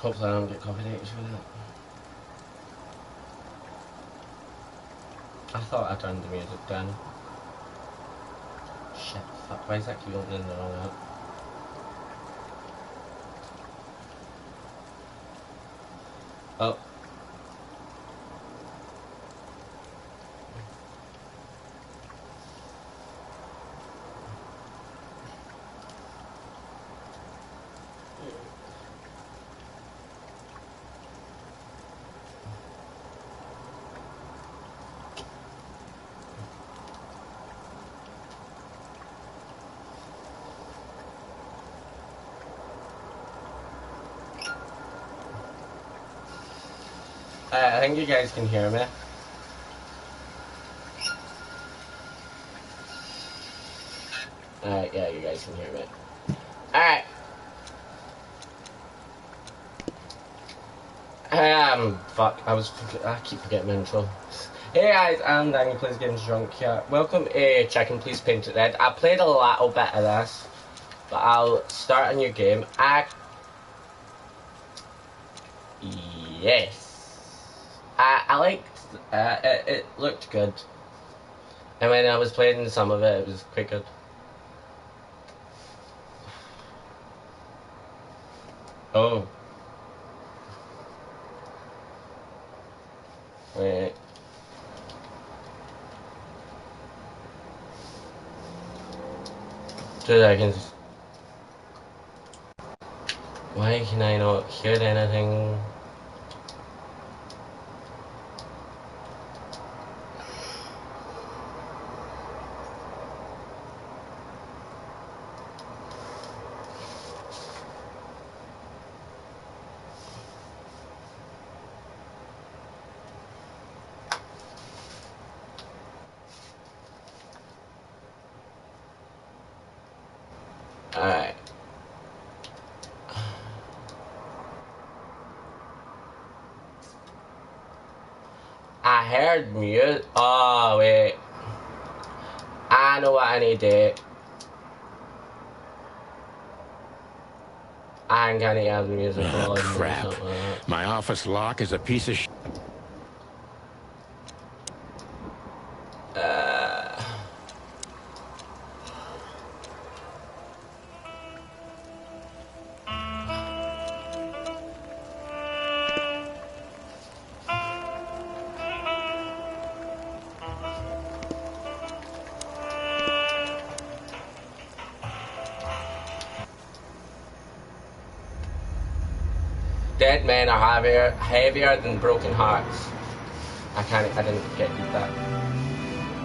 Hopefully I don't get copyrighted for that. I thought I turned the music down. Shit, fuck, why is that keep opening the wrong app? Oh. I think you guys can hear me. Alright, yeah, you guys can hear me. Alright. Fuck, I keep forgetting my intro. Hey guys, I'm Daniel Plays Games Drunk here. Welcome to Chicken Please Paint It Red. I played a little bit of this, but I'll start a new game. Yes. I liked it looked good. And when I was playing some of it, it was quite good. Oh. Wait. Two seconds. Why can I not hear anything? Alright. I heard music. Oh, wait. I know what I need to do. I'm gonna have the music. Oh, crap. My office lock is a piece of shit. Dead men are heavier than broken hearts. I didn't get that.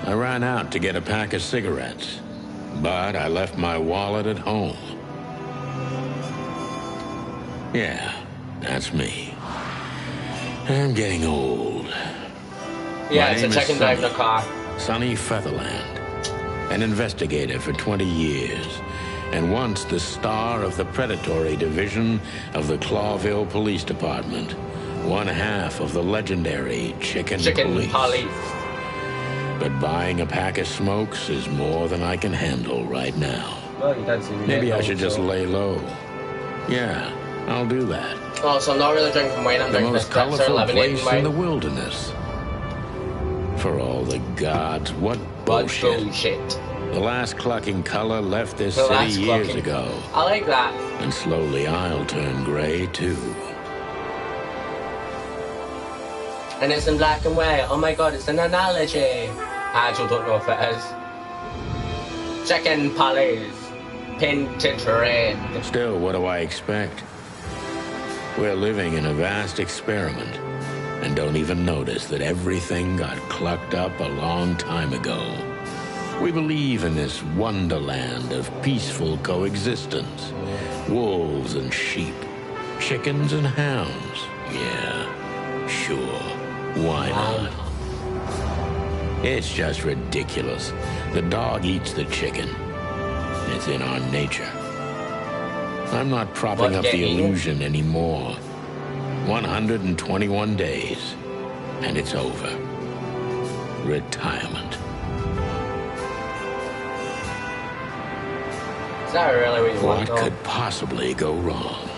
I ran out to get a pack of cigarettes, but I left my wallet at home. Yeah, that's me. I'm getting old. Yeah, it's a chicken driving a car. Sonny Featherland, an investigator for 20 years, and once the star of the predatory division of the Clawville Police Department, one half of the legendary Chicken Police. But buying a pack of smokes is more than I can handle right now. Well, you did see me. Maybe I should just lay low. Yeah, I'll do that. Oh, so I'm not really drinking wine, I'm drinking this The most colorful place wine. in the wilderness. For all the gods, what bullshit. The last clucking color left this city years ago. I like that. And slowly I'll turn gray too. And it's in black and white. Oh my god, it's an analogy. I actually don't know if it is. Chicken Police. Painted red. Still, what do I expect? We're living in a vast experiment and don't even notice that everything got clucked up a long time ago. We believe in this wonderland of peaceful coexistence. Wolves and sheep, chickens and hounds. Yeah, sure, why not? It's just ridiculous. The dog eats the chicken. It's in our nature. I'm not propping up the illusion anymore. 121 days, and it's over. Retirement. Is that really what you want? What could possibly go wrong?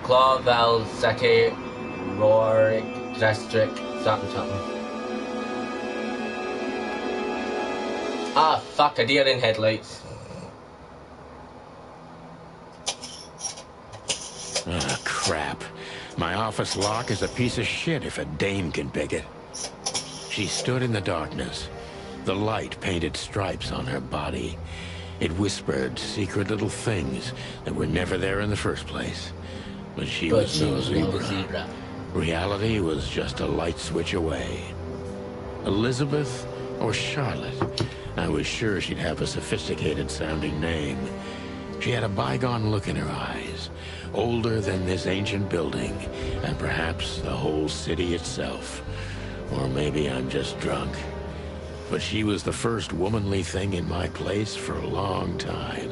Clawville City, Rorick District, something. Ah, fuck, a deer in headlights. Ah, crap. My office lock is a piece of shit if a dame can pick it. She stood in the darkness. The light painted stripes on her body. It whispered secret little things that were never there in the first place. But she was no zebra. Reality was just a light switch away. Elizabeth or Charlotte? I was sure she'd have a sophisticated-sounding name. She had a bygone look in her eyes, older than this ancient building, and perhaps the whole city itself. Or maybe I'm just drunk. But she was the first womanly thing in my place for a long time,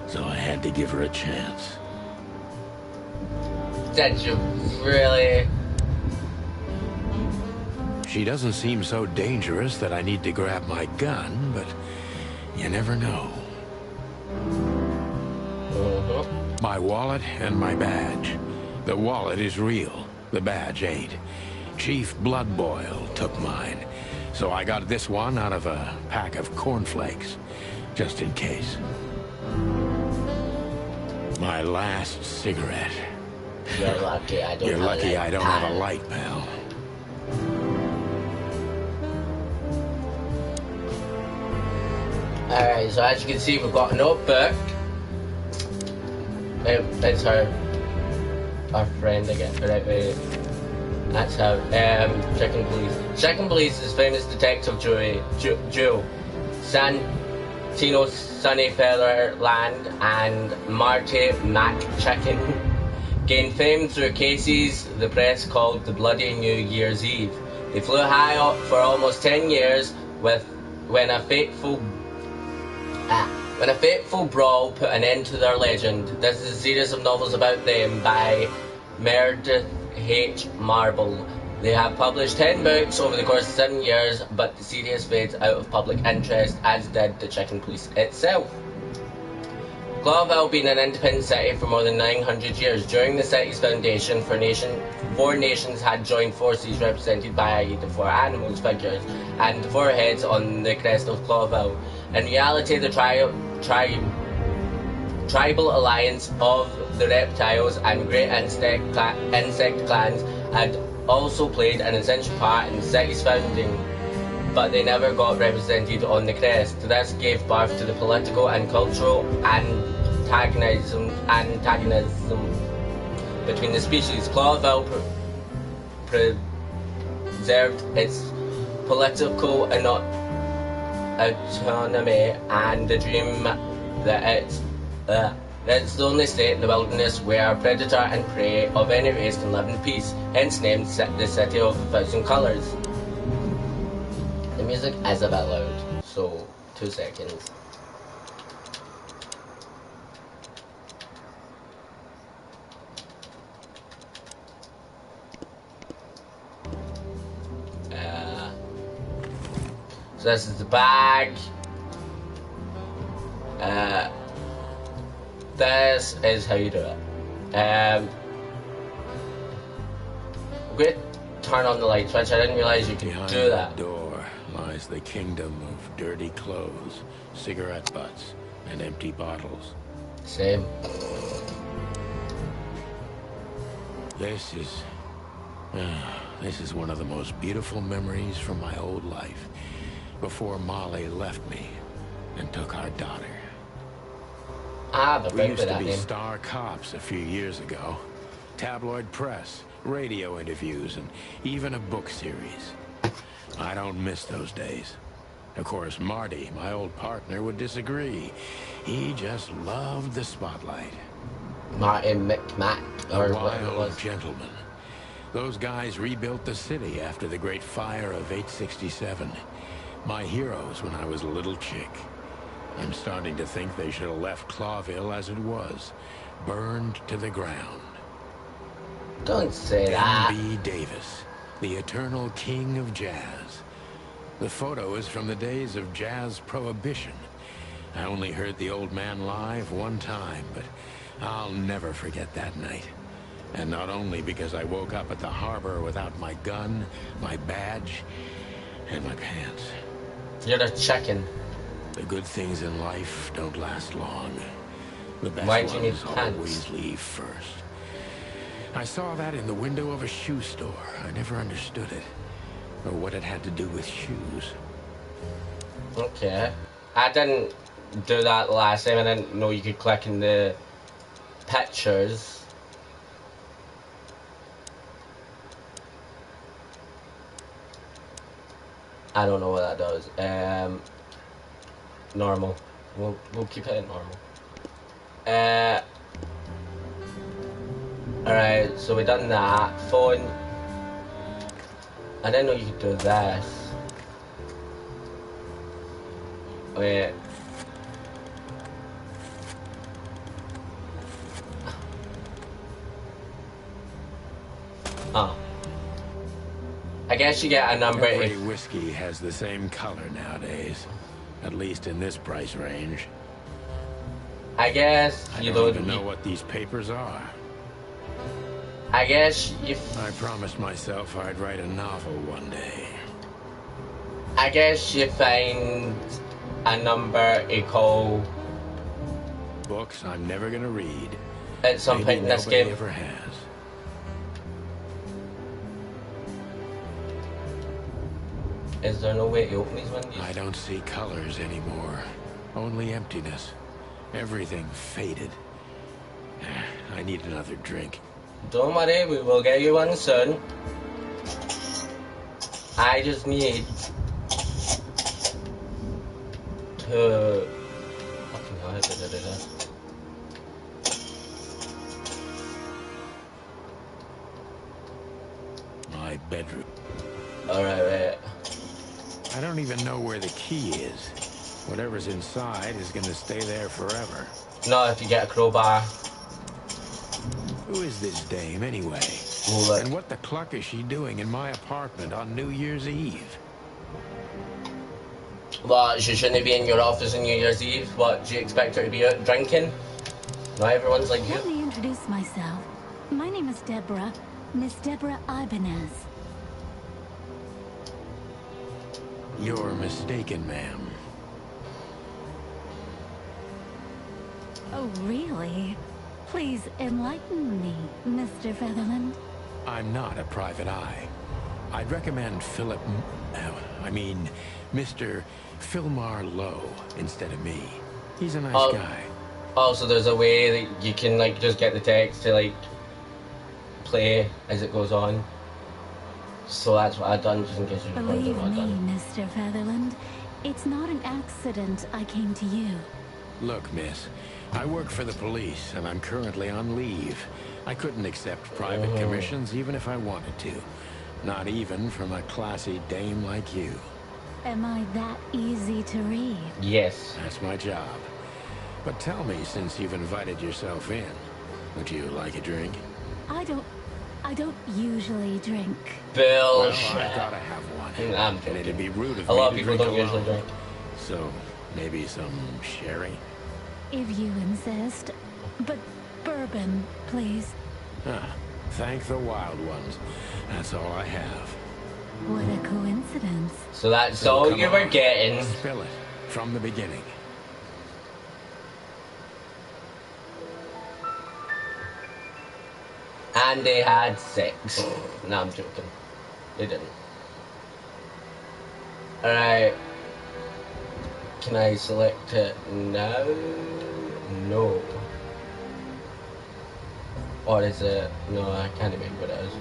so I had to give her a chance. Did you really? She doesn't seem so dangerous that I need to grab my gun, but you never know. My wallet and my badge. The wallet is real, the badge ain't. Chief Bloodboil took mine, so I got this one out of a pack of cornflakes, just in case. My last cigarette. You're lucky I don't You're have lucky a light, I don't have a light, pal. Alright, so as you can see, we've got a notebook. It's our friend again, right? That's how. Checking Police. Checking Police is famous detective Joe Santino Sunnyfeatherland and Marty McChicken gained fame through cases the press called the Bloody New Year's Eve. They flew high up for almost 10 years when a fateful brawl put an end to their legend. This is a series of novels about them by Meredith H. Marble. They have published 10 books over the course of 7 years, but the series fades out of public interest, as did the Chicken Police itself. Clawville being an independent city for more than 900 years. During the city's foundation, four nations had joined forces represented by the four animals figures and the four heads on the crest of Clawville. In reality, the tribal alliance of the reptiles and great insect clans had also played an essential part in the city's founding, but they never got represented on the crest. This gave birth to the political and cultural antagonism between the species. Clawville preserved its political autonomy and the dream that it's the only state in the wilderness where predator and prey of any race can live in peace, hence named the City of a Thousand Colours. The music is a bit loud, so 2 seconds. So this is the bag. This is how you do it. I'm going to turn on the light switch. I didn't realize you could do that. Behind the door lies the kingdom of dirty clothes, cigarette butts, and empty bottles. Same. This is one of the most beautiful memories from my old life, before Molly left me and took our daughter. The We used to that be name. star cops a few years ago. Tabloid press, radio interviews, and even a book series. I don't miss those days. Of course, Marty, my old partner, would disagree. He just loved the spotlight. Martin McMack, or A what it wild was. gentleman. Those guys rebuilt the city after the Great Fire of 867. My heroes when I was a little chick. I'm starting to think they should have left Clawville as it was, burned to the ground. Don't say that. M.B. Davis, the eternal king of jazz. The photo is from the days of jazz prohibition. I only heard the old man live one time, but I'll never forget that night. And not only because I woke up at the harbor without my gun, my badge, and my pants. You're a chicken. The good things in life don't last long. The best Why do you need ones pants? always leave first. I saw that in the window of a shoe store. I never understood it, or what it had to do with shoes. Okay. I didn't do that last time. I didn't know you could click in the pictures. I don't know what that does. Normal. We'll keep it at normal. Alright, so we done that. Phone. I didn't know you could do this. Wait. Oh. I guess you get a number Every if... whiskey has the same color nowadays. At least in this price range. I guess I you don't don't even know what these papers are. I guess if... I promised myself I'd write a novel one day. I guess you find a number you call Books I'm never gonna read. at some Maybe point in this nobody game. ever has. Is there no way to open these windows? I don't see colors anymore. Only emptiness. Everything faded. I need another drink. Don't worry, we will get you one soon. I just need to... Fucking hell, how did I do that? My bedroom. Alright, right. I don't even know where the key is. Whatever's inside is gonna stay there forever. Not if you get a crowbar. Who is this dame anyway? Well, look. And what the cluck is she doing in my apartment on New Year's Eve? What, she shouldn't be in your office on New Year's Eve? What, do you expect her to be out drinking? Not everyone's like you. Let me introduce myself. My name is Deborah. Miss Deborah Ibanez. You're mistaken, ma'am. Oh, really? Please enlighten me, Mr. Featherland. I'm not a private eye. I'd recommend Mr. Philmar Lowe instead of me. He's a nice guy. Also, there's a way that you can, like, just get the text to, like, play as it goes on. So that's what I've done, just in case you're wondering Believe what I've me, done. Mr. Featherland, it's not an accident I came to you. Look, miss, I work for the police, and I'm currently on leave. I couldn't accept private commissions even if I wanted to. Not even from a classy dame like you. Am I that easy to read? Yes. That's my job. But tell me, since you've invited yourself in, would you like a drink? I don't usually drink. Bullshit. Well, I've gotta have one. I'm And it'd be joking. rude of A me lot of to people drink don't usually alone. drink. So, maybe some sherry? If you insist. But bourbon, please. Ah, thank the wild ones. That's all I have. What a coincidence. So that's So all come you were on, getting. Spill it, from the beginning. And they had sex. No, I'm joking. They didn't. Alright. Can I select it now? No. Or is it? No, I can't remember what it is.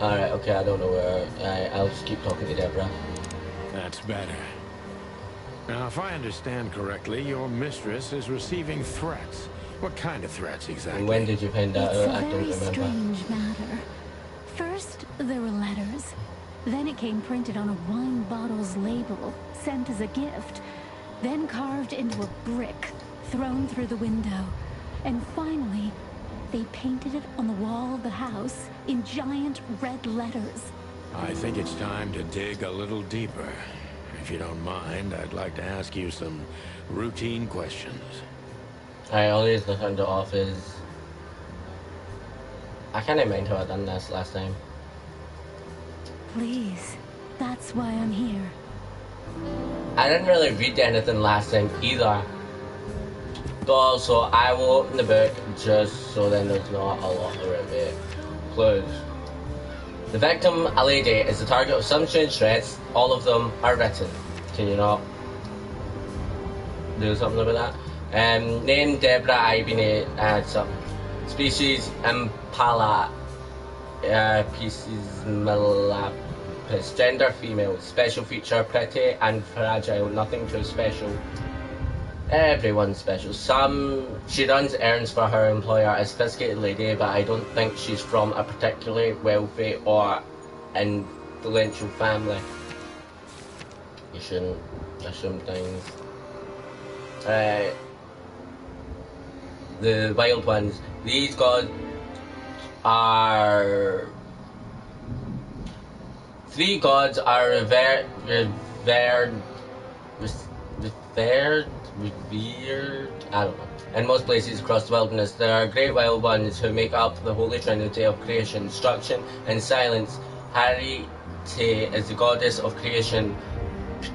Alright, okay, I don't know where. I'll just keep talking to Deborah. That's better. Now, if I understand correctly, your mistress is receiving threats. What kind of threats exactly? And when did you find that It's out? a I don't very remember. strange matter. First, there were letters. Then it came printed on a wine bottle's label, sent as a gift. Then carved into a brick, thrown through the window. And finally, they painted it on the wall of the house in giant red letters. I think it's time to dig a little deeper. If you don't mind, I'd like to ask you some routine questions. I always look on the office. I can't mind how I done this last time. Please, that's why I'm here. I didn't really read anything last time either. But also, I will open the book just so then there's not a lot around it. Clues. The victim, a lady, is the target of some strange threats. All of them are written. Can you not do something about that? Name Deborah Ibine, something. Species Impala. Pieces Melapis. Gender female. Special feature pretty and fragile. Nothing too special. Everyone's special. She runs errands for her employer, a sophisticated lady, but I don't think she's from a particularly wealthy or influential family. You shouldn't assume things. The wild ones. These gods are... Three gods are revered, I don't know. In most places across the wilderness, there are great wild ones who make up the holy trinity of creation, destruction, and silence. Harite is the goddess of creation,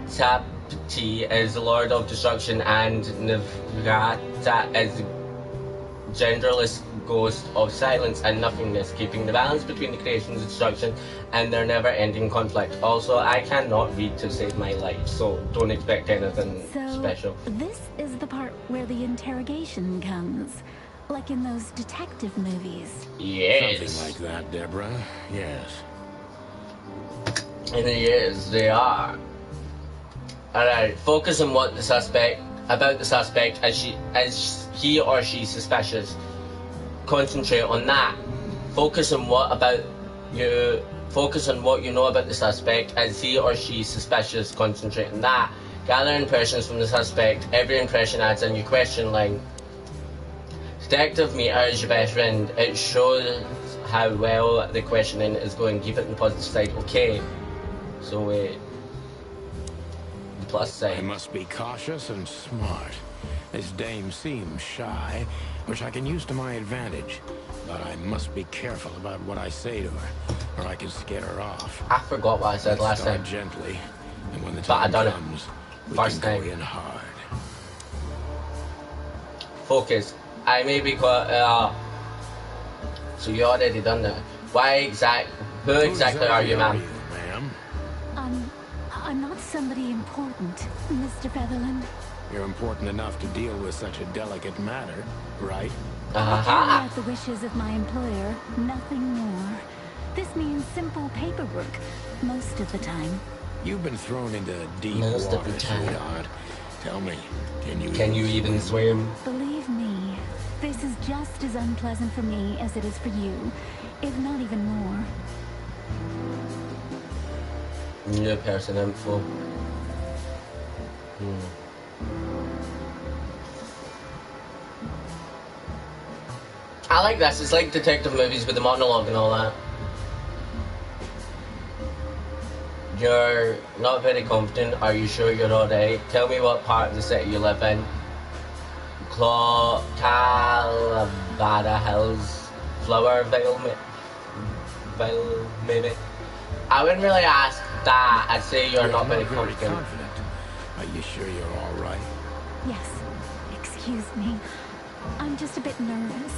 Ptahpti is the lord of destruction, and Nvrata is the genderless ghost of silence and nothingness, keeping the balance between the creation and destruction and their never-ending conflict. Also, I cannot read to save my life, so don't expect anything special. This is the part where the interrogation comes, like in those detective movies. Yes. Something like that, Deborah. Yes. And yes, they are. Alright, focus on what the suspect, as he or she suspicious. Concentrate on that. Focus on what you know about the suspect. As he or she suspicious, concentrate on that. Gather impressions from the suspect. Every impression adds a new question line. Detective meter is your best friend. It shows how well the questioning is going. Keep it on the positive side. Okay. So the plus side. I must be cautious and smart. This dame seems shy, which I can use to my advantage. But I must be careful about what I say to her, or I can scare her off. I forgot what I said last time. Gently, and when the But I time done comes, it. we First can time. go in hard. Focus. I may be quite. So you already done that. Who exactly are you, ma'am? Ma'am? I'm not somebody important, Mr. Featherland. You're important enough to deal with such a delicate matter, right? I carry out the wishes of my employer, nothing more. This means simple paperwork, most of the time. You've been thrown into deep Most of water, the time. sweetheart. Tell me, Can you even swim? Believe me, this is just as unpleasant for me as it is for you, if not even more. New person info. I like this. It's like detective movies with the monologue and all that. You're not very confident. Are you sure you're alright? Tell me what part of the city you live in. Calavera Hills, Flowerville, maybe. I wouldn't really ask that. I'd say you're not very confident. Are you sure you're all right? Yes, excuse me. I'm just a bit nervous.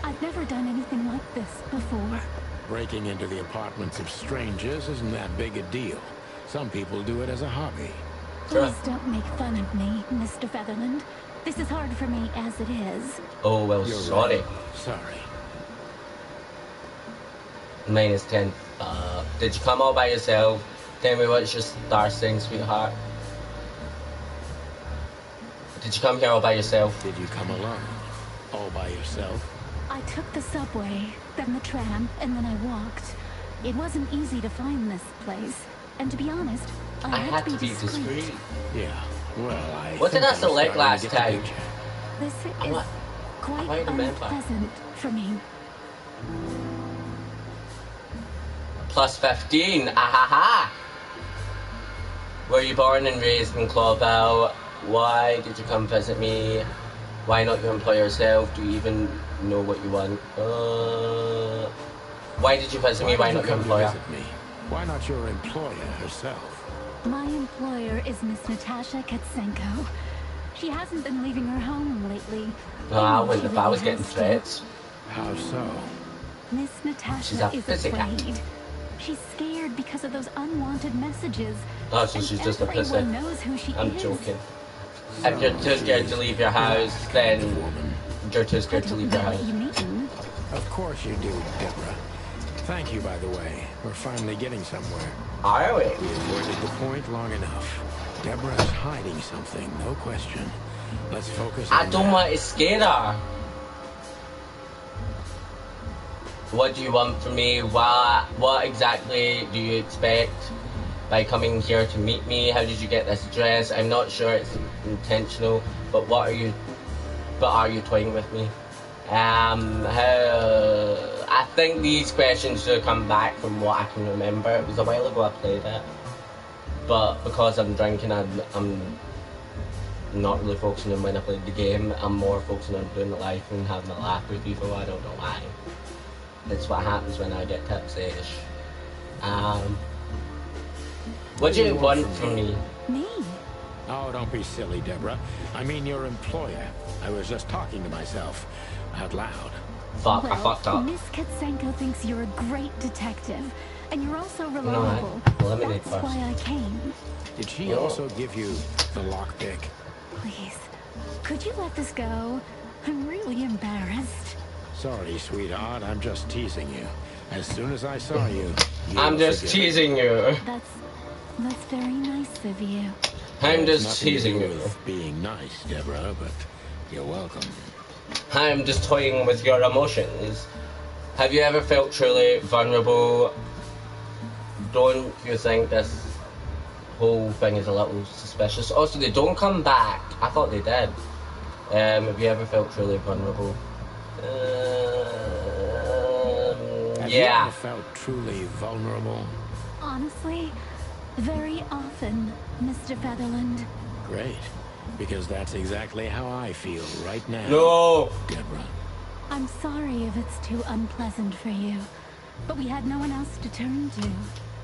I've never done anything like this before. Breaking into the apartments of strangers isn't that big a deal. Some people do it as a hobby. Please don't make fun of me, Mr. Featherland. This is hard for me as it is. Oh, well, You're sorry. right. Sorry. -10. Did you come all by yourself? Tell me what's your star sign, sweetheart. Did you come here all by yourself? Did you come alone? All by yourself? I took the subway, then the tram, and then I walked. It wasn't easy to find this place. And to be honest, I had to be discreet. Yeah, well, What did I select last time? This is quite remember. unpleasant for me. Plus 15. Ahaha. Were you born and raised in Clawville? Why did you come visit me? Why not your employer yourself? Do you even know what you want? Why did you visit me? Why not your employer? Visit me? Why not your employer herself? My employer is Miss Natasha Katsenko. She hasn't been leaving her home lately. I wouldn't if I was getting threats. How so? Miss Natasha is afraid. She's scared because of those unwanted messages. Oh, so she's just a pussy. Everyone knows who she I'm is. joking. If you're too scared to leave your house, then you're too scared to leave your house. You mean? Of course you do, Deborah. Thank you, by the way. We're finally getting somewhere. Are we? We avoided the point long enough. Deborah's hiding something, no question. Let's focus on I don't want to scare her. What do you want from me? What exactly do you expect by coming here to meet me? How did you get this dress? I'm not sure it's intentional, but are you toying with me? I think these questions should come back from what I can remember. It was a while ago I played it, but because I'm drinking, I'm not really focusing on when I played the game. I'm more focusing on doing the life and having a laugh with people. I don't know why. That's what happens when I get tipsy-ish. What do you want from me? Me? Oh, don't be silly, Deborah. I mean your employer. I was just talking to myself out loud. Fuck, Well, I fucked up. Miss Katsenko thinks you're a great detective, and you're also No, reliable. eliminate That's first. why I came. Did she also give you the lockpick? Please, could you let this go? I'm really embarrassed. Sorry, sweetheart. I'm just teasing you. As soon as I saw you, I'm just teasing you. That's very nice of you. I'm just Nothing to teasing do you. with being nice, Deborah, but you're welcome. I'm just toying with your emotions. Have you ever felt truly vulnerable? Don't you think this whole thing is a little suspicious? Also, they don't come back. I thought they did. Have you ever felt truly vulnerable? Have you Yeah. ever felt truly vulnerable? Honestly, very often, Mr. Featherland. Great, because that's exactly how I feel right now. No. Deborah. I'm sorry if it's too unpleasant for you, but we had no one else to turn to.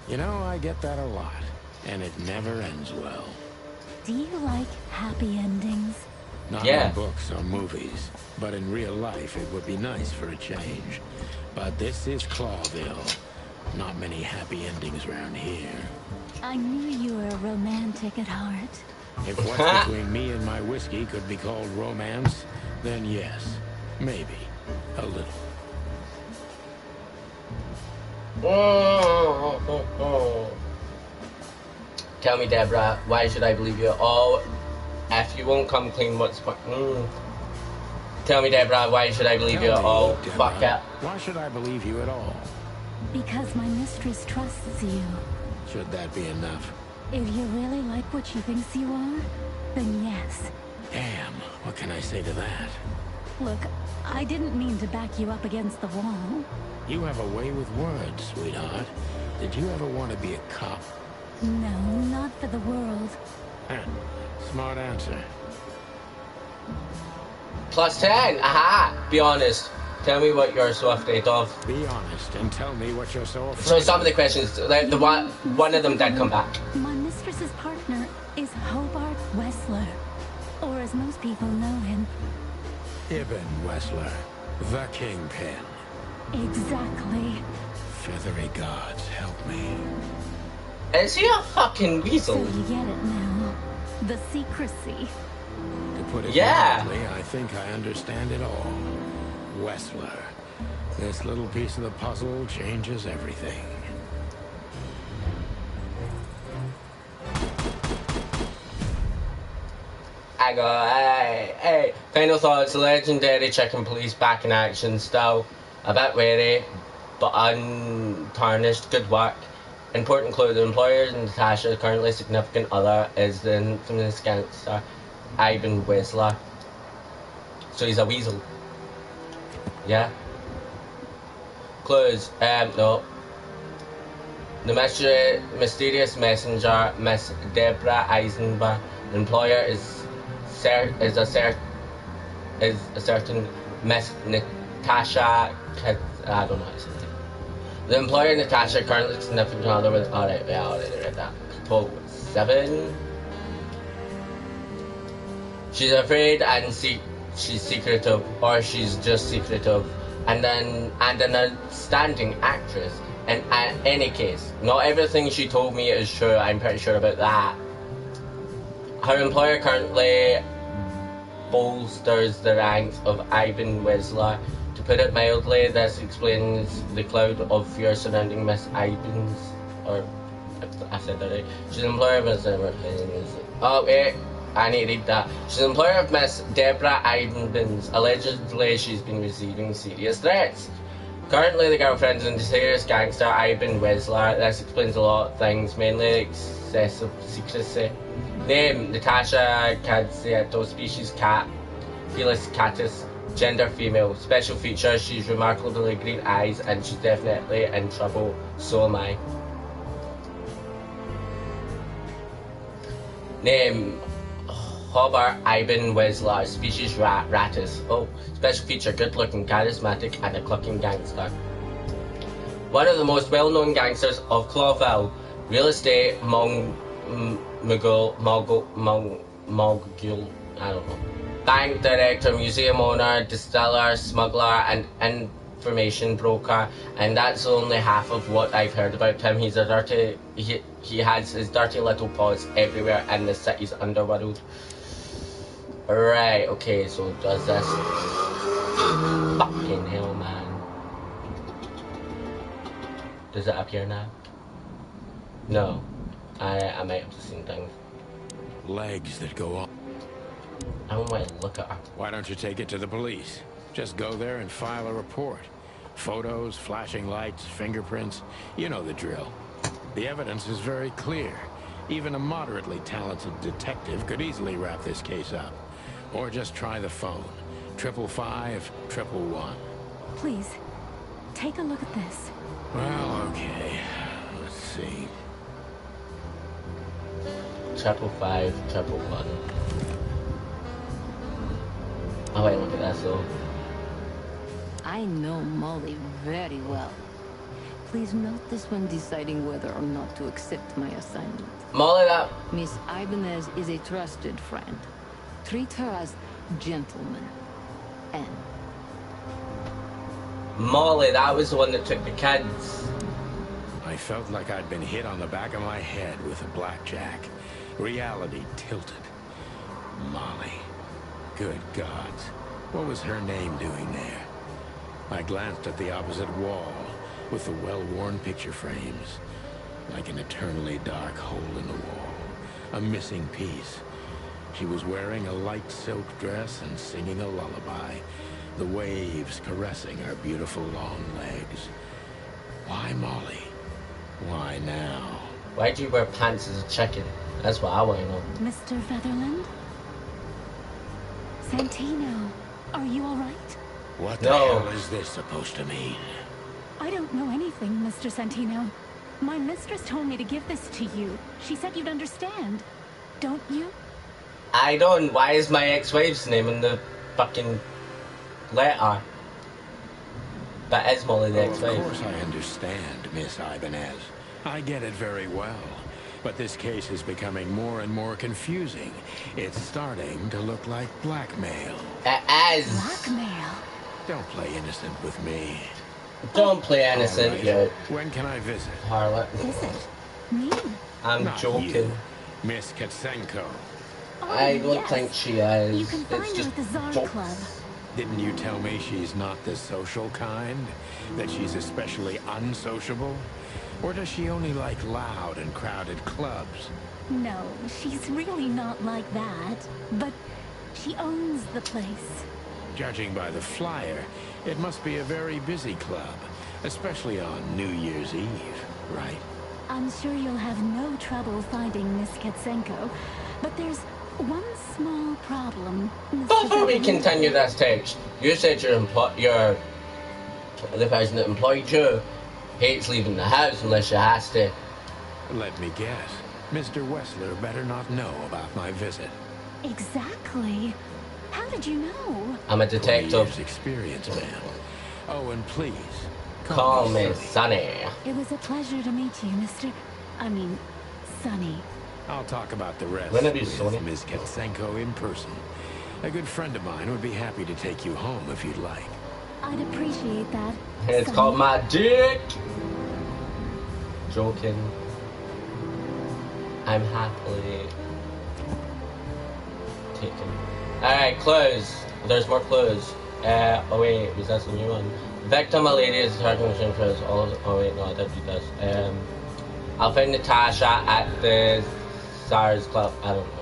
You know, I get that a lot, and it never ends well. Do you like happy endings? Not Yeah. in books or movies, but in real life it would be nice for a change. But this is Clawville. Not many happy endings around here. I knew you were romantic at heart. If what's between me and my whiskey could be called romance, then yes, maybe, a little. Tell me, Deborah, why should I believe you? Oh, if you won't come clean, what's the point? Tell me, Deborah, why should I believe you? Tell me, Oh, Deborah, fuck it. why should I believe you at all? Because my mistress trusts you. Should that be enough? If you really like what she thinks you are, then yes. Damn, what can I say to that? Look, I didn't mean to back you up against the wall. You have a way with words, sweetheart. Did you ever want to be a cop? No, not for the world. Smart answer. Plus 10. Aha. Be honest. Tell me what you're so afraid of. Be honest and tell me what you're so afraid So some of the questions, the one of them did come back. My mistress's partner is Hobart Wessler, or as most people know him. Ibn Wessler, the Kingpin. Exactly. Feathery gods, help me. Is he a fucking So weasel? you get it now. The secrecy. To put it Yeah. mildly, I think I understand it all. Wessler. This little piece of the puzzle changes everything. I go, hey. Final thoughts, legendary chicken police back in action still. A bit wary, but untarnished, good work. Important clue, the employer and Natasha's currently significant other is the infamous gangster Ibn Wessler. So he's a weasel. Yeah. Clues, no. The mysterious messenger, Miss Deborah Eisenberg. The employer is a certain Miss Natasha. I don't know how to say it. The employer, Natasha, currently significant other with. Alright, yeah, I already read that. People 7. She's afraid and she's secretive, or she's just secretive, and an outstanding actress. And in any case, not everything she told me is true. I'm pretty sure about that. Her employer currently bolsters the ranks of Ivan Wesler. To put it mildly, this explains the cloud of fear surrounding Miss Ivans, or I said that right. She's an employer of Miss. Oh wait, I need to read that. She's an employer of Miss Deborah Ivans. Allegedly, she's been receiving serious threats. Currently, the girlfriend is a serious gangster, Ivan Wesler. This explains a lot of things, mainly excessive secrecy. Name: Natasha Cadzieto. Species: cat. Felis catus. Gender: female. Special features: she's remarkably green eyes, and she's definitely in trouble. So am I. Name: Hobart Ivan Wesler. Species: Rattus. Oh, special feature: good-looking, charismatic, and a clucking gangster. One of the most well-known gangsters of Clawville. Real estate mogul. I don't know. Bank director, museum owner, distiller, smuggler, and information broker, and that's only half of what I've heard about him. He's a dirty. He has his dirty little paws everywhere in the city's underworld. Right. Okay. So does this? Fucking hell, man. Does it appear now? No. I might have seen things. Legs that go on. I don't want to look at her. Why don't you take it to the police? Just go there and file a report. Photos, flashing lights, fingerprints. You know the drill. The evidence is very clear. Even a moderately talented detective could easily wrap this case up. Or just try the phone. 555-111. Please, take a look at this. Well, okay. Let's see. 555-111. Oh wait, look at that though. I know Molly very well. Please note this when deciding whether or not to accept my assignment. Molly, that. Miss Ibanez is a trusted friend. Treat her as gentleman. N. Molly, that was the one that took the kids. I felt like I'd been hit on the back of my head with a blackjack. Reality tilted. Molly. Good gods. What was her name doing there? I glanced at the opposite wall, with the well-worn picture frames. Like an eternally dark hole in the wall. A missing piece. She was wearing a light silk dress and singing a lullaby. The waves caressing her beautiful long legs. Why Molly? Why now? Why do you wear pants as a chicken? That's what I want to know. Mr. Featherland? Santino, are you all right? What the hell is this supposed to mean? I don't know anything, Mr. Santino. My mistress told me to give this to you. She said you'd understand. Don't you? I don't. Why is my ex-wife's name in the fucking letter? That is Molly, the ex-wife. Of course I understand, Miss Ibanez. I get it very well. But this case is becoming more and more confusing. It's starting to look like blackmail. It is. Blackmail? Don't play innocent with me. Don't play innocent, Right. you When can I visit? harlot. Visit? Me? I'm Not joking. you, Miss Katsenko. Oh, I don't yes. think she is. You can find It's her just at the Czar jokes. Club. Didn't you tell me she's not the social kind? That she's especially unsociable? Or does she only like loud and crowded clubs? No, she's really not like that. But she owns the place. Judging by the flyer, it must be a very busy club, especially on New Year's Eve, right? I'm sure you'll have no trouble finding Miss Katsenko. But there's one small problem, Mr. Before we Featherland. continue this text, you said the person that employed you Hates leaving the house unless she has to. Let me guess. Mr. Wessler better not know about my visit. Exactly. How did you know? I'm a 20 detective. years experience, ma'am. Oh, and please, Call me Sonny. It was a pleasure to meet you, Sonny. I'll talk about the rest Wouldn't it be with Sony? Ms. Katsenko in person. A good friend of mine would be happy to take you home if you'd like. I'd appreciate that. It's Sonny. called my dick. Joking. I'm happily taken. Alright, clues. There's more clues. Oh wait, was that a new one? Victim, a lady, is charging machine for us. Oh wait, no, I did do this. I'll find Natasha at the SARS club. I don't know.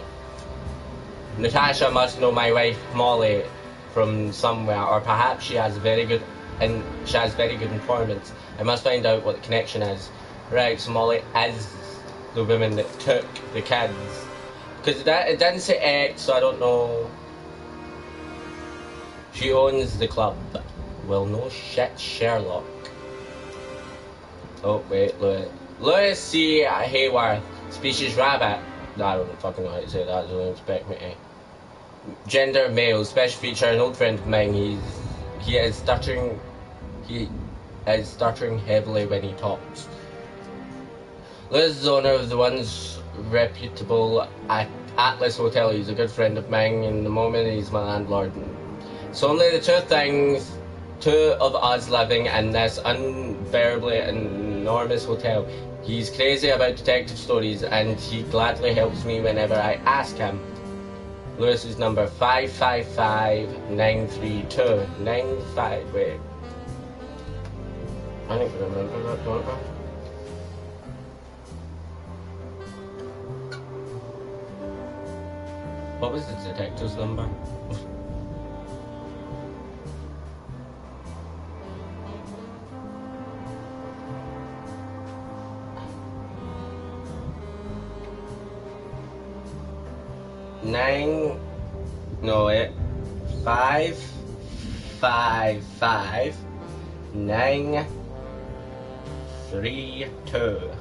Natasha must know my wife Molly from somewhere, or perhaps she has very good informants. I must find out what the connection is. Right, so Molly is the woman that took the kids. Because it didn't say X, so I don't know. She owns the club. Well, no shit, Sherlock. Oh, wait, Lewis C. Hayworth, species rabbit. I don't fucking know how to say that, so don't expect me to. Gender male, special feature, an old friend of mine. He is stuttering heavily when he talks. Liz is owner of the once reputable Atlas Hotel. He's a good friend of mine, and the moment he's my landlord. It's only the two of us living in this unbearably enormous hotel. He's crazy about detective stories, and he gladly helps me whenever I ask him. Lewis's number 555932. 95. Wait. I think I remember that, don't I? What was the detective's number? Five, 555-932.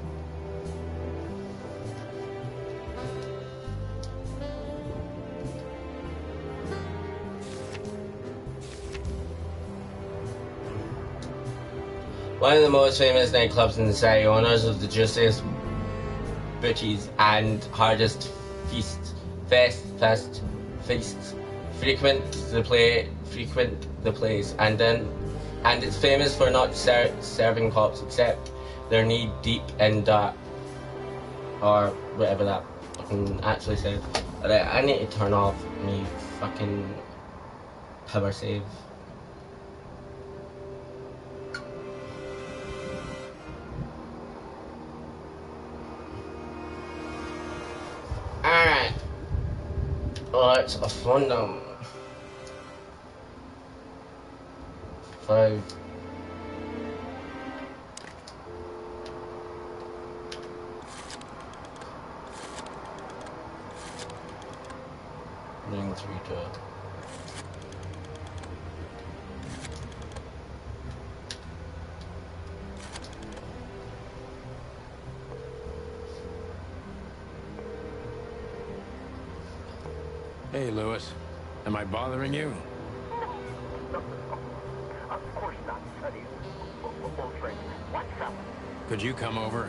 One of the most famous nightclubs in the city, owners of the juiciest booties and hardest feasts, frequent the place, and it's famous for not serving cops except they're knee deep in dirt, or whatever that fucking actually said. Right, I need to turn off me fucking power save. Alright. Let's find them. 5. Nine, 3, 2. Hey, Lewis. Am I bothering you? No. Of course not, Sonny. Old friend, what's up? Could you come over?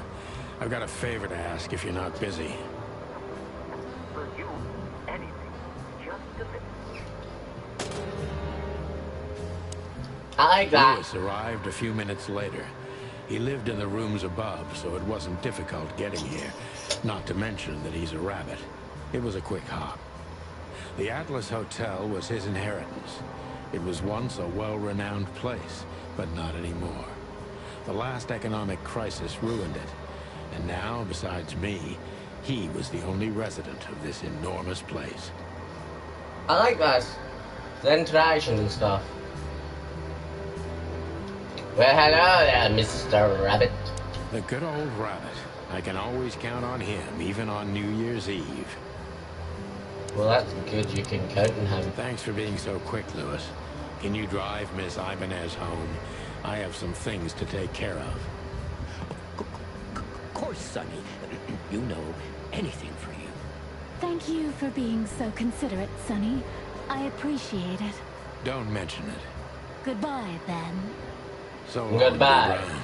I've got a favor to ask if you're not busy. For you, anything. Just a minute. I like that. Lewis arrived a few minutes later. He lived in the rooms above, so it wasn't difficult getting here. Not to mention that he's a rabbit. It was a quick hop. The Atlas Hotel was his inheritance. It was once a well-renowned place, but not anymore. The last economic crisis ruined it. And now, besides me, he was the only resident of this enormous place. I like that. The interaction and stuff. Well, hello there, Mr. Rabbit. The good old rabbit. I can always count on him, even on New Year's Eve. Well, that's good you can count on him. Thanks for being so quick, Lewis. Can you drive Miss Ibanez home? I have some things to take care of. course, Sonny. You know, anything for you. Thank you for being so considerate, Sonny. I appreciate it. Don't mention it. Goodbye, then. So long, Goodbye. Deborah.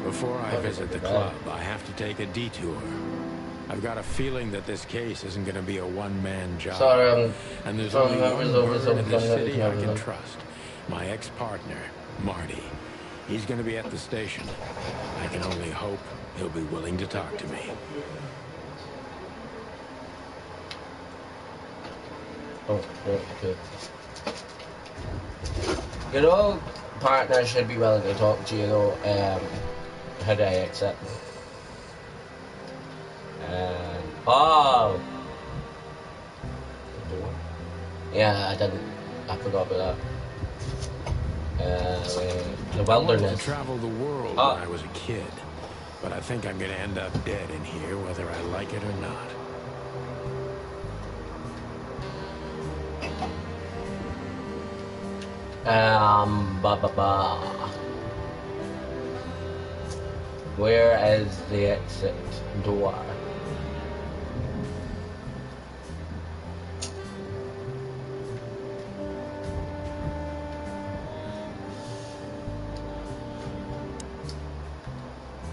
Before I visit the club, I have to take a detour. I've got a feeling that this case isn't going to be a one-man job. Sorry, and there's sorry, only members one over person in this something city I can that- trust. My ex-partner, Marty. He's going to be at the station. I can only hope he'll be willing to talk to me. Oh, good. Your old partner should be willing to talk to you, though. How do I exit? Oh! Yeah, I didn't. I forgot about that. The I wanted to wilderness. travel the world Ah. when I was a kid, but I think I'm going to end up dead in here, whether I like it or not. Where is the exit door?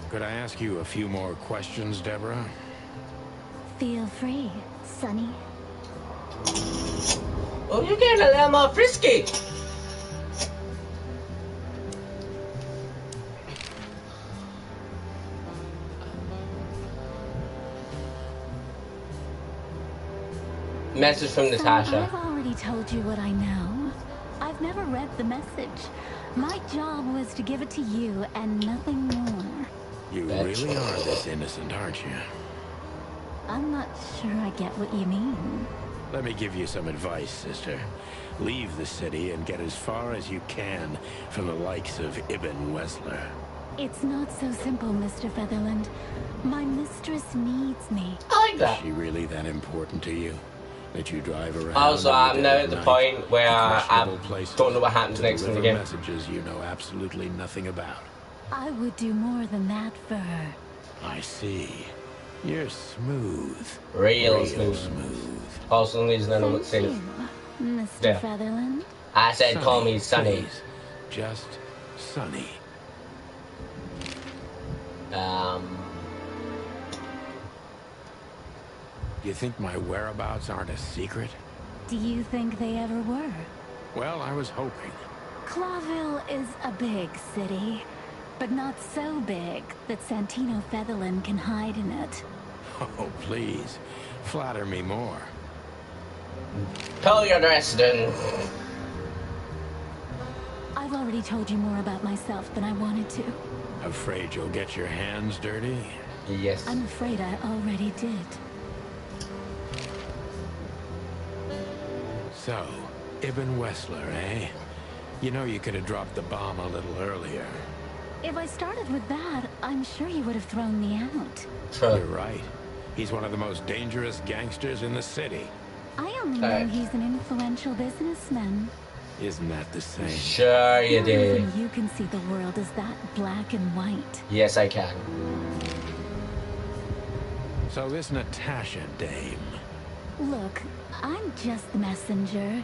Could I ask you a few more questions, Deborah? Feel free, Sonny. Oh, you're getting a little more frisky. Message from So Natasha. I've already told you what I know. I've never read the message. My job was to give it to you and nothing more. You That's- really are this innocent, aren't you? I'm not sure I get what you mean. Let me give you some advice, sister. Leave the city and get as far as you can from the likes of Ibn Wessler. It's not so simple, Mr. Featherland. My mistress needs me. I like Is that. she really that important to you? That you drive around Also, in the I'm dead now of at the night point where to I questionable places don't know what happens to next in the deliver game. messages you know absolutely nothing about. I would do more than that for her. I see. You're smooth. Real smooth. smooth. Also, reason I know what Thank to say. you, Mr. Yeah. Featherland. I said, call me Sunny. please. Just Sunny. You think my whereabouts aren't a secret? Do you think they ever were? Well, I was hoping. Clawville is a big city, but not so big that Santino Featherland can hide in it. Oh, please. Flatter me more. Tell your resident. I've already told you more about myself than I wanted to. Afraid you'll get your hands dirty? Yes. I'm afraid I already did. So, Ibn Wessler, eh? You know you could have dropped the bomb a little earlier. If I started with that, I'm sure you would have thrown me out. You're True. right. He's one of the most dangerous gangsters in the city. I only know he's an influential businessman. Isn't that the same? Sure you Not do. even you can see the world as that black and white. Yes, I can. So this Natasha dame, Look, I'm just the messenger.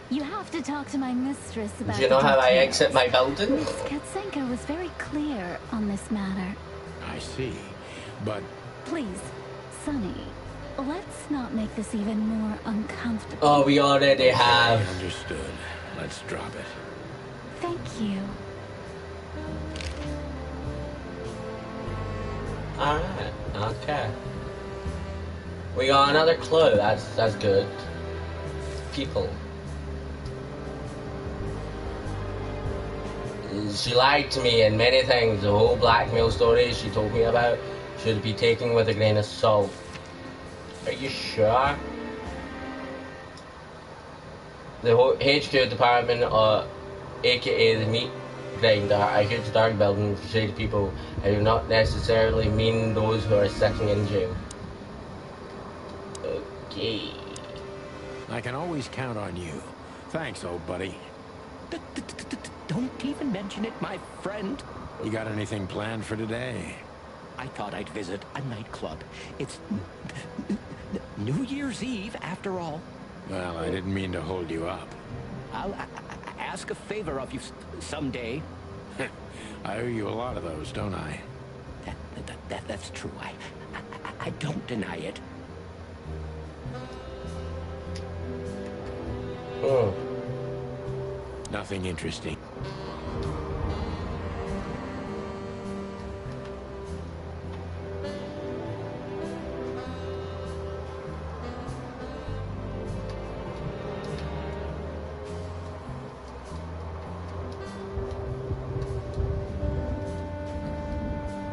You have to talk to my mistress about Do you know the how I details. exit my building? Miss Katsenko was very clear on this matter. I see. But Please, Sonny, let's not make this even more uncomfortable. Oh, we already I have. understood. Let's drop it. Thank you. Alright, okay. We got another clue, that's good. People. She lied to me in many things. The whole blackmail story she told me about should be taken with a grain of salt. Are you sure? The whole HQ department, aka the meat grinder, a huge dark building for shady people. I do not necessarily mean those who are sitting in jail. Okay. I can always count on you. Thanks, old buddy. Don't even mention it, my friend. You got anything planned for today? I thought I'd visit a nightclub. It's New Year's Eve, after all. Well, I didn't mean to hold you up. I'll ask a favor of you someday. I owe you a lot of those, don't I? That's true. I don't deny it. Nothing interesting.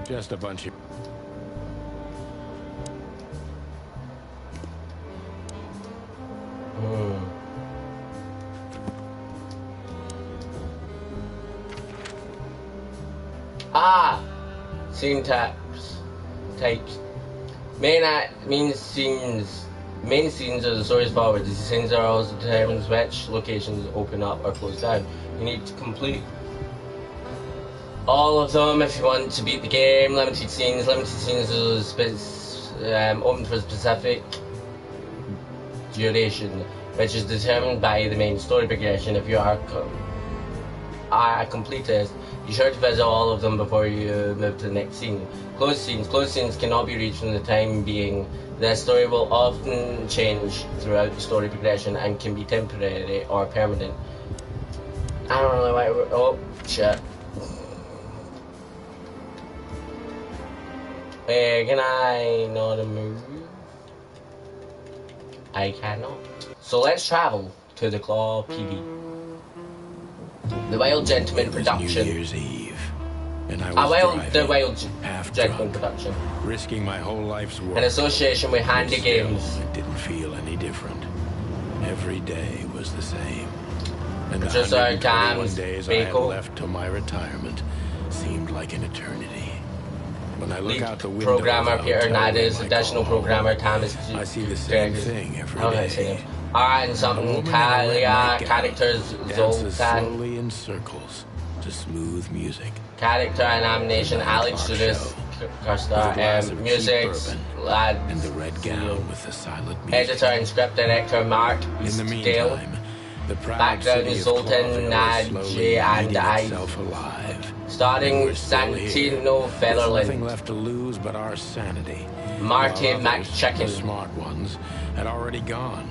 Just a bunch of... Scene types. Main scenes are the stories forward. These scenes are also determines which locations open up or close down. You need to complete all of them if you want to beat the game. Limited scenes are open for a specific duration, which is determined by the main story progression. If you are a completist, be sure to visit all of them before you move to the next scene. Closed scenes cannot be reached in the time being. The story will often change throughout the story progression and can be temporary or permanent. I don't really like. Oh shit. Can I not move? I cannot. So let's travel to the Claw PD. The Wild Gentleman production. New Year's Eve, and I was the Wild half Gentleman drunk, production. risking my whole life's work. In association with Handy Still, Games. It didn't feel any different. Every day was the same. And the Just our 121 times, days I had Bako. left till my retirement seemed like an eternity. When I look Lead out the window programmer of the Peter hotel Nades, room I additional call programmer home, Thomas I see the same thing every day. Alright, and A something woman in a red Talia, nightgown characters dances Zoltan, slowly in circles to smooth music. character and animation Alex Clock Judas, show. With a glass Costa, of music, cheap bourbon lad, and the red gown with the silent music. editor and script director Mark In the Eastdale, meantime, the proud background city of Zoltan, Clawville is Nadji, slowly and eating I, itself alive. starring And we're still here. Santino There's nothing Fetherland, left to lose but our sanity. Marty While others, McChicken, the smart ones, had already gone.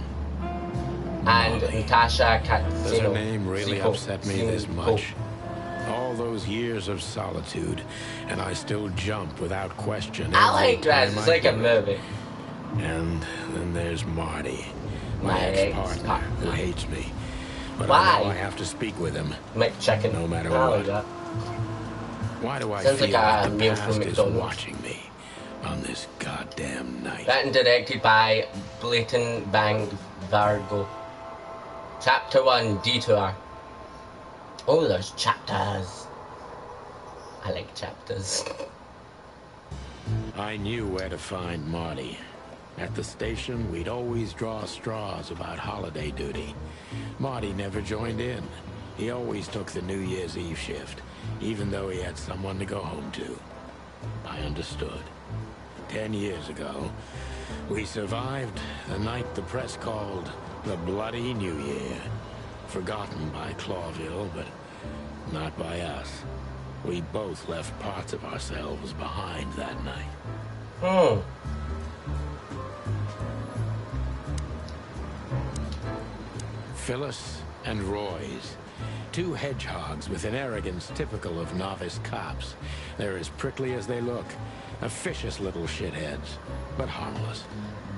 and Molly. Natasha Does her Catsino. name really Zico. upset me this Zico. much? All those years of solitude, and I still jump without question. I every like that. time It's I like a do it. movie. And then there's Marty, my My ex-partner, ex-partner. who hates me. But Why? I know I have to speak with him. McChicken. No matter I like what. that. Why do I Sounds feel like a like the meal from past is McDonald's. watching me on this goddamn night? Written directed by Blayton Bang Vargo. Chapter 1, Detour. Oh, there's chapters. I like chapters. I knew where to find Marty. At the station, we'd always draw straws about holiday duty. Marty never joined in. He always took the New Year's Eve shift, even though he had someone to go home to. I understood. 10 years ago, we survived the night the press called the Bloody New Year. Forgotten by Clawville, but not by us. We both left parts of ourselves behind that night. Phyllis and Royce. Two hedgehogs with an arrogance typical of novice cops. They're as prickly as they look. Officious little shitheads, but harmless.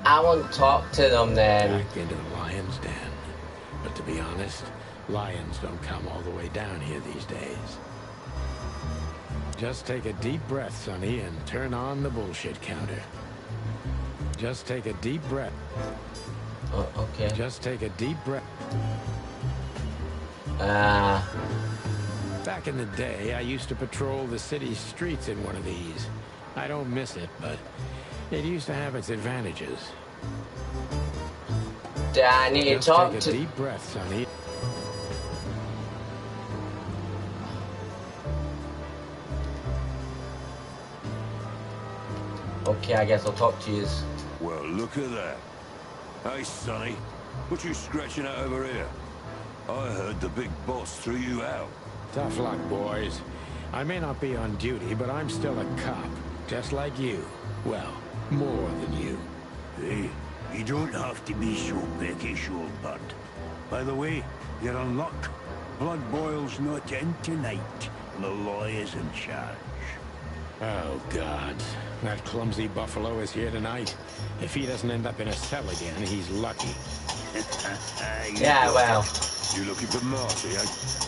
I won't talk to them then. Back into the lion's den. But to be honest, lions don't come all the way down here these days. Just take a deep breath, Sonny, and turn on the bullshit counter. Just take a deep breath. Oh, okay. Just take a deep breath. Back in the day, I used to patrol the city streets in one of these. I don't miss it, but it used to have its advantages. I need to Just talk take a to... deep breath, Sonny. Okay, I guess I'll talk to you. Well, look at that. Hey, Sonny, what you scratching at over here? I heard the big boss threw you out. Tough luck, boys. I may not be on duty, but I'm still a cop, just like you. Well, more than you. Hey, you don't have to be so peckish, old bud. By the way, you're in luck. Blood Boil's not in tonight. Malloy is in charge. Oh, God. That clumsy buffalo is here tonight. If he doesn't end up in a cell again, he's lucky. Yeah, well. You looking for Marty, eh?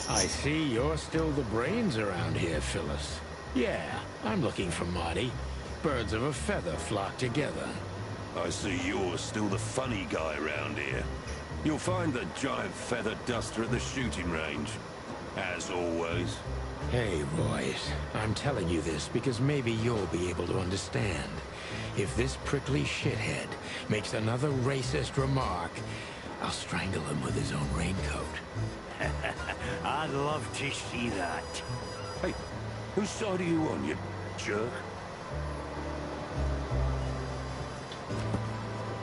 I see you're still the brains around here, Phyllis. Yeah, I'm looking for Marty. Birds of a feather flock together. I see you're still the funny guy around here. You'll find the giant feather duster at the shooting range. As always. Hey, Royce, I'm telling you this because maybe you'll be able to understand. If this prickly shithead makes another racist remark, I'll strangle him with his own raincoat. I'd love to see that. Hey, whose side are you on, you jerk?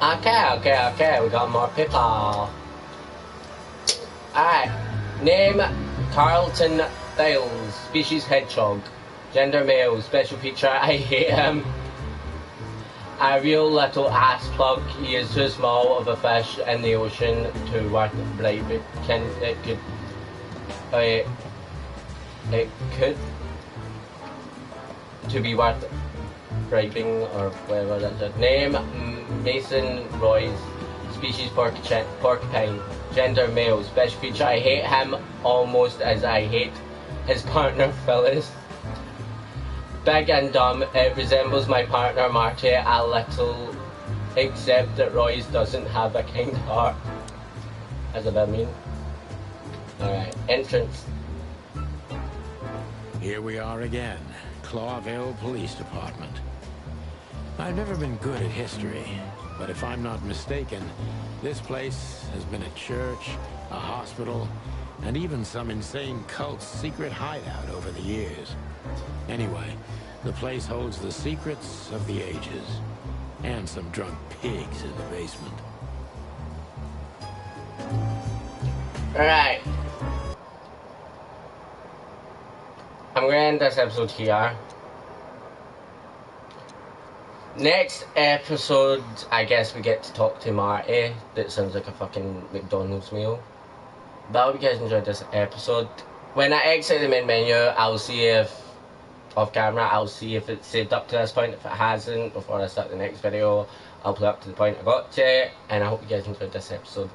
Okay, we got more people. Alright, name Carlton Dales, species hedgehog, gender male, special feature, I hate him. A real little ass plug, he is too small of a fish in the ocean to worth bribing. It could to be worth bribing or whatever that's it. Name Mason Royce, species porcupine, gender male, special feature, I hate him almost as I hate his partner Phyllis. Big and dumb, it resembles my partner Marty a little, except that Royce doesn't have a kind heart. That's a bit mean. Alright, entrance. Here we are again, Clawville Police Department. I've never been good at history, but if I'm not mistaken, this place has been a church, a hospital, and even some insane cult's secret hideout over the years. Anyway, the place holds the secrets of the ages, and some drunk pigs in the basement. Alright. I'm gonna end this episode here. Next episode, I guess we get to talk to Marty. That sounds like a fucking McDonald's meal. But I hope you guys enjoyed this episode. When I exit the main menu, I'll see if, off camera, I'll see if it's saved up to this point. If it hasn't, before I start the next video, I'll play up to the point I got to. And I hope you guys enjoyed this episode.